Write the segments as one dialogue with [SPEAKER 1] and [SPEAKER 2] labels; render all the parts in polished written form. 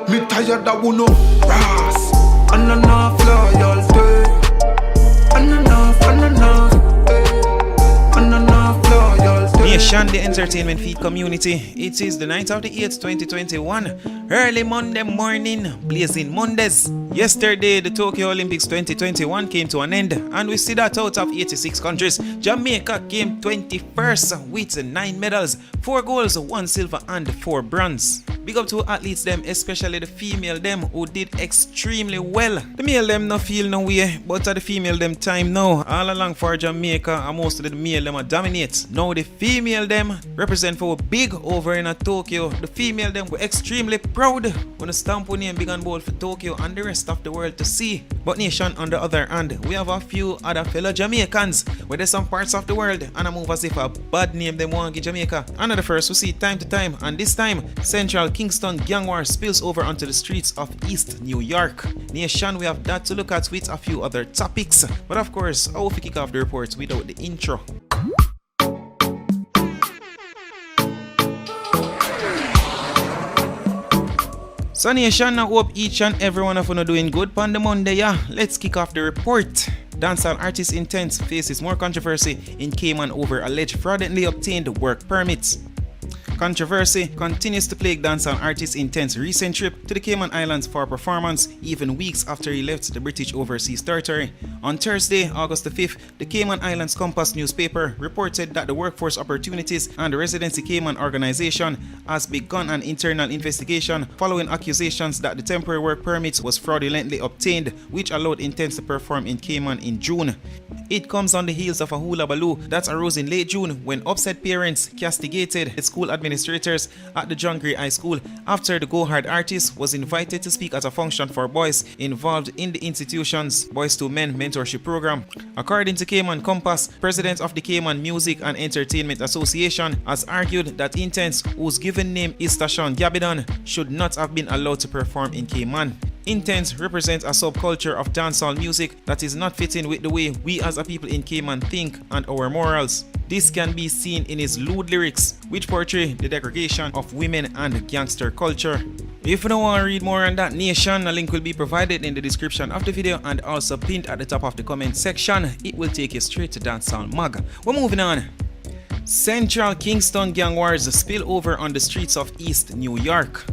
[SPEAKER 1] Me tired that we no brass. And enough loyalty. And enough, and enough. And enough loyalty.
[SPEAKER 2] Nation, the entertainment feed community. It is the 9th of the 8th, 2021. Early Monday morning, blazing Mondays. Yesterday, the Tokyo Olympics 2021 came to an end, and we see that out of 86 countries, Jamaica came 21st with 9 medals, 4 golds, 1 silver and 4 bronze. Big up to athletes them, especially the female them who did extremely well. The male them no feel no way, but at the female them time now. All along for Jamaica, and most of the male them are dominate. Now the female them represent for big over in Tokyo. The female them were extremely proud when the stamp name big and bold for Tokyo and the rest of the world to see. But nation, on the other hand, we have a few other fellow Jamaicans where there's some parts of the world and I move as if a bad name them want to give Jamaica. Another first we see time to time, and this time Central Kingston gang war spills over onto the streets of East New York. Nation, we have that to look at with a few other topics. But of course, how we kick off the report without the intro. So nation, I hope each and every one of you are doing good on the Monday, yeah. Let's kick off the report. Dancehall artist Intence faces more controversy in Cayman over alleged fraudulently obtained work permits. Controversy continues to plague dancehall artist Intence recent trip to the Cayman Islands for performance, even weeks after he left the British overseas territory. On Thursday, August the 5th, the Cayman Islands Compass newspaper reported that the Workforce Opportunities and the Residency Cayman organization has begun an internal investigation following accusations that the temporary work permit was fraudulently obtained, which allowed Intence to perform in Cayman in June. It comes on the heels of a hula baloo that arose in late June when upset parents castigated the school administrators at the John Gray High School after the Go Hard artist was invited to speak at a function for boys involved in the institution's Boys to Men mentorship program. According to Cayman Compass, president of the Cayman Music and Entertainment Association has argued that Intence, whose given name is Tashawn Gabidon, should not have been allowed to perform in Cayman. Intence represents a subculture of dancehall music that is not fitting with the way we as a people in Cayman think and our morals. This can be seen in his lewd lyrics, which portray the degradation of women and gangster culture. If you don't want to read more on that nation, a link will be provided in the description of the video and also pinned at the top of the comment section. It will take you straight to Dancehall Mag. We're moving on. Central Kingston gang wars spill over on the streets of East New York.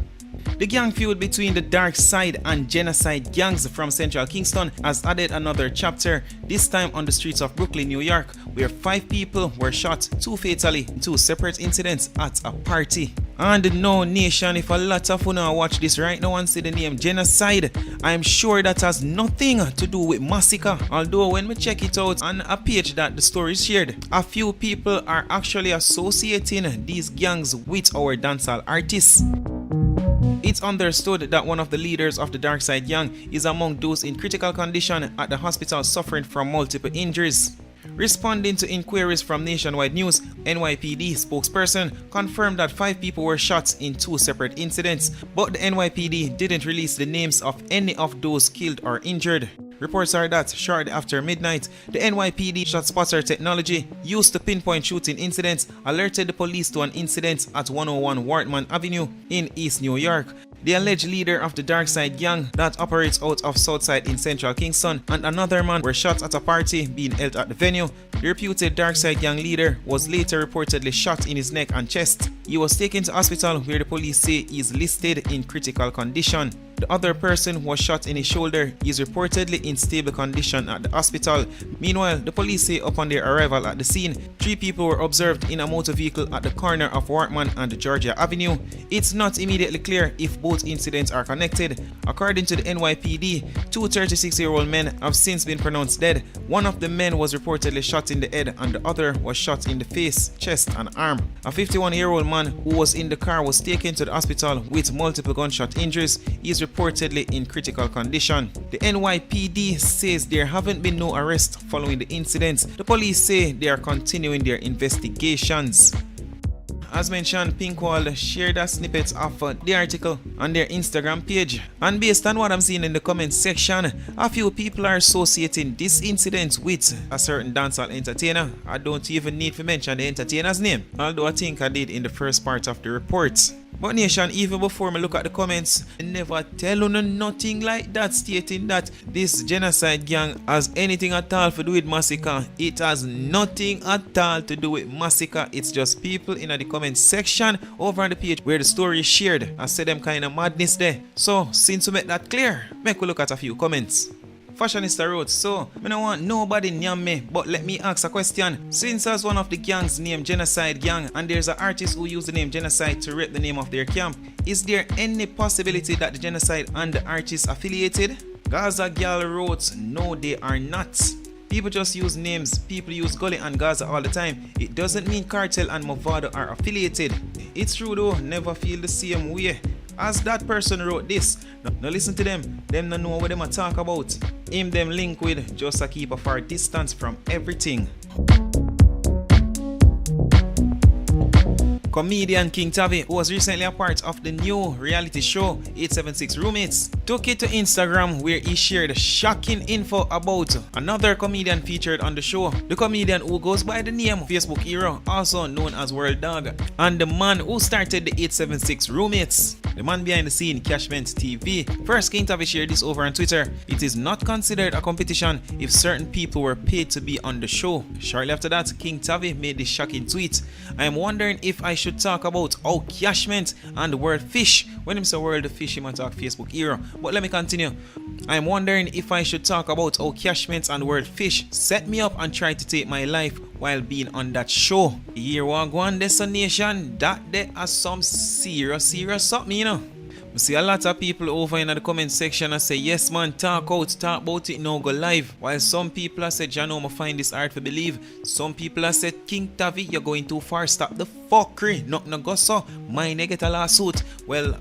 [SPEAKER 2] The gang feud between the Dark Side and Genasyde gangs from Central Kingston has added another chapter, this time on the streets of Brooklyn, New York, where 5 people were shot, 2 fatally, in 2 separate incidents at a party. And no nation, if a lot of you now watch this right now and see the name Genasyde, I'm sure that has nothing to do with massacre. Although when we check it out on a page that the story is shared, a few people are actually associating these gangs with our dancehall artists. It's understood that one of the leaders of the Dark Side gang is among those in critical condition at the hospital suffering from multiple injuries. Responding to inquiries from Nationwide News, NYPD spokesperson confirmed that 5 people were shot in 2 separate incidents, but the NYPD didn't release the names of any of those killed or injured. Reports are that shortly after midnight, the NYPD ShotSpotter technology used to pinpoint shooting incidents alerted the police to an incident at 101 Wortman Avenue in East New York. The alleged leader of the Dark Side gang that operates out of Southside in Central Kingston and another man were shot at a party being held at the venue. The reputed Dark Side gang leader was later reportedly shot in his neck and chest. He was taken to hospital where the police say he is listed in critical condition. The other person who was shot in his shoulder is reportedly in stable condition at the hospital. Meanwhile, the police say upon their arrival at the scene, 3 people were observed in a motor vehicle at the corner of Wortman and Georgia Avenue. It's not immediately clear if both incidents are connected. According to the NYPD, 2 36-year-old men have since been pronounced dead. One of the men was reportedly shot in the head and the other was shot in the face, chest and arm. A 51-year-old man who was in the car was taken to the hospital with multiple gunshot injuries. He is reportedly in critical condition. The NYPD says there haven't been no arrests following the incidents. The police say they are continuing their investigations. As mentioned, Pinkwall shared a snippet of the article on their Instagram page, and based on what I'm seeing in the comment section, a few people are associating this incident with a certain dancehall entertainer. I don't even need to mention the entertainer's name, although I think I did in the first part of the report. But nation, even before me look at the comments, I never tell you nothing like that stating that this genocide gang has anything at all to do with massacre. It has nothing at all to do with massacre. It's just people in the comment section over on the page where the story is shared. I said them kind of madness there. So since we make that clear, make we look at a few comments. Fashionista wrote, so, I don't want nobody near me, but let me ask a question. Since as one of the gangs named Genasyde Gang, and there's an artist who used the name Genasyde to rip the name of their camp, is there any possibility that the Genasyde and the artist affiliated? Gaza Gal wrote, no they are not. People just use names, people use Gully and Gaza all the time. It doesn't mean Cartel and Movado are affiliated. It's true though, never feel the same way. As that person wrote this, now listen to them no know what them a talk about. Him them link with just a keep a far distance from everything. Comedian Kyng Tavi, who was recently a part of the new reality show 876 Roommates, took it to Instagram where he shared shocking info about another comedian featured on the show. The comedian who goes by the name Facebook Hero, also known as World Dog, and the man who started the 876 Roommates. The man behind the scene, Cashment TV. First, Kyng Tavi shared this over on Twitter. It is not considered a competition if certain people were paid to be on the show. Shortly after that, Kyng Tavi made this shocking tweet. I am wondering if I should talk about how Cashment and the word fish. When him say World the Fish, he might talk Facebook Hero. But let me continue. I am wondering if I should talk about how Cashment and the word fish set me up and tried to take my life while being on that show. Here we go on destination. That there are some serious something, you know. We see a lot of people over in the comment section and say, yes man, talk about it now, go live. While some people have said, Jano, I find this hard to believe. Some people have said, Kyng Tavi, you're going too far, stop the fuckery. Nothing go so, mine get a lawsuit. Well,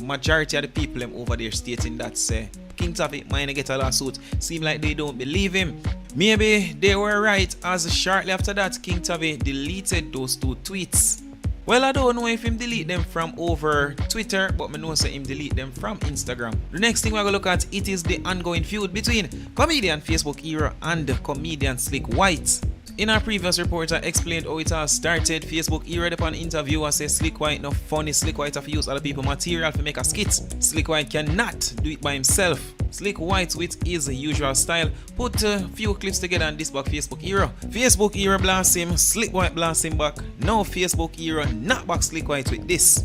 [SPEAKER 2] majority of the people over there stating that say, Kyng Tavi, mine get a lawsuit. Seem like they don't believe him. Maybe they were right, as shortly after that, Kyng Tavi deleted those two tweets. Well, I don't know if him delete them from over Twitter, but I know say him delete them from Instagram. The next thing we're going to look at, it is the ongoing feud between comedian Facebook Hero and comedian Slick White. In our previous report, I explained how it has started. Facebook Hero upon interview and say Slick White no funny. Slick White have used other people material to make a skit. Slick White cannot do it by himself. Slick White, with his usual style, put a few clips together and this back Facebook Hero. Facebook Hero blast him, Slick White blast him back. Now Facebook Hero not back Slick White with this.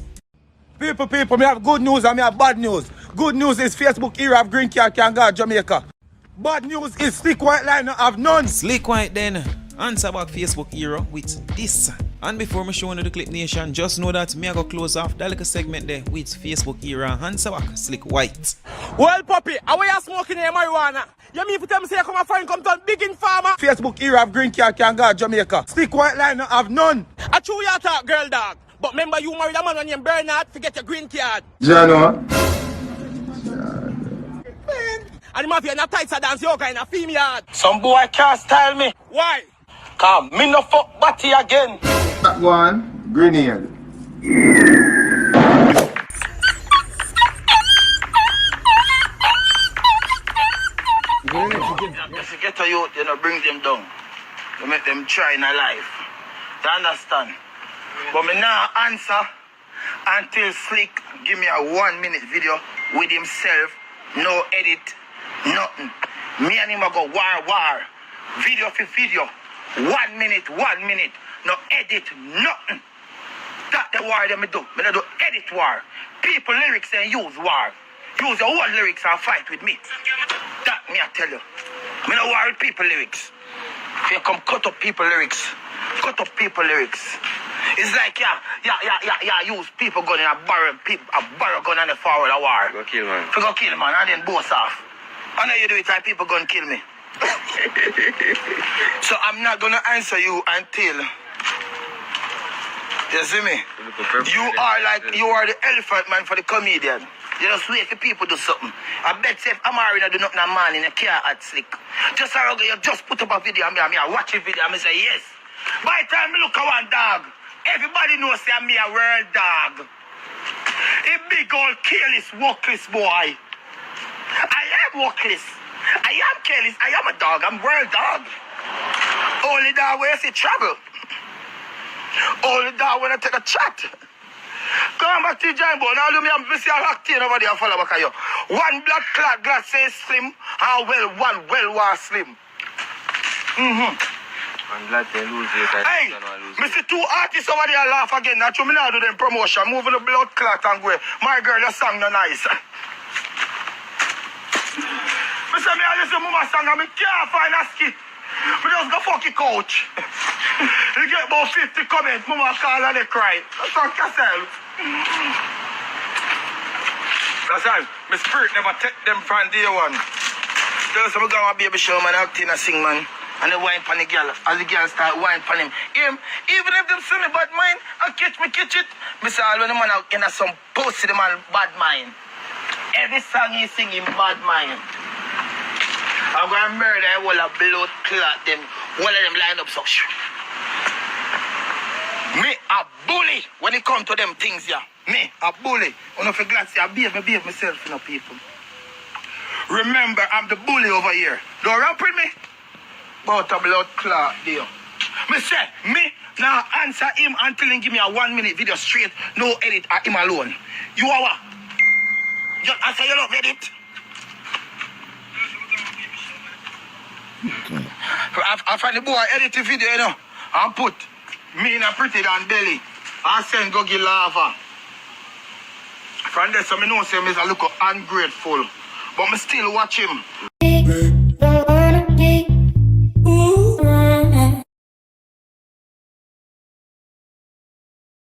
[SPEAKER 3] People, me have good news and me have bad news. Good news is Facebook Hero have green card can go to Jamaica. Bad news is Slick White line no have none.
[SPEAKER 2] Slick White then answer back Facebook Hero with this. And before me showing you the clip nation, just know that me I go close off that little segment there with Facebook Hero and answer back Slick White.
[SPEAKER 3] Well, puppy, how you smoking here marijuana? You mean for them say come a find come to big in farmer? Facebook Hero have green card can go to Jamaica. Slick White line no have none. I true you talk, girl dog. But remember you married a man on your Bernard, forget your green card.
[SPEAKER 4] Jano.
[SPEAKER 3] And the mafia not tight to dance your kind of female.
[SPEAKER 4] Some boy can't style me.
[SPEAKER 3] Why?
[SPEAKER 4] Come, me no fuck batty again. That one, grenade.
[SPEAKER 5] Just to get a youth, you know, bring them down. You make them try in a life. You understand? But me now answer until Slick give me a 1 minute video with himself, no edit, nothing. Me and him a go war. Video for video. 1 minute, no edit, nothing. That the war that me do. Me don't do edit war. People lyrics and use war. Use your own lyrics and fight with me. That me I tell you. Me no war with people lyrics. If you come cut up people lyrics. It's like use people gun in a barrel gun and a forward a war.
[SPEAKER 4] Go kill man.
[SPEAKER 5] If you go kill man and then boss off. I know you do it like people gun kill me. So I'm not gonna answer you until you see me. You are the elephant man for the comedian. You just wait for people to do something. I bet if I'm already do nothing a man in a car at Slick. Just you just put up a video and me watch a video and me say yes. By the time me look at one dog, everybody knows say me a world dog. A big old careless, workless boy. I am workless. I am careless. I am a dog. I'm world dog. Only dog when I see trouble. Only dog when I take a chat. Come back to the giant boy. Now let me have Mr. Lactine over there follow back at you. One blood clot glass says slim, and one well was slim.
[SPEAKER 6] I'm glad they lose it.
[SPEAKER 5] Hey, Mr. Two artists over there laugh again. That's why me now do them promotion. Moving the blood clot and go. My girl, your song no nice. Mr. Me I listen to my song and me can't find a skit. Me just go fuck your coach. You get about 50 comments. Mama call and they cry. That's on yourself. That's right. My spirit never take them from day one. Tell us I'm going to be a baby show man. Acting and sing man. And they wine pan the girl. As the girl start wine pan him. Even if them see me bad mind, I catch it. Me say all when the man out in some pussy the man bad mind. Every song he sing him bad mind. I'm going to murder a whole of blood clot them. One of them line up so me a bully when it come to them things here. Me a bully. When I forget I behave myself in the people. Remember I'm the bully over here. Don't rap with me. About a blood clot deal. Me say, me now answer him until he give me a 1 minute video straight, no edit or him alone. You are what? You answer you love edit? I find the boy edit the video, you know, and put me in a pretty than belly. I send go get lava. From there, so me know say me a look ungrateful. But me still watch him.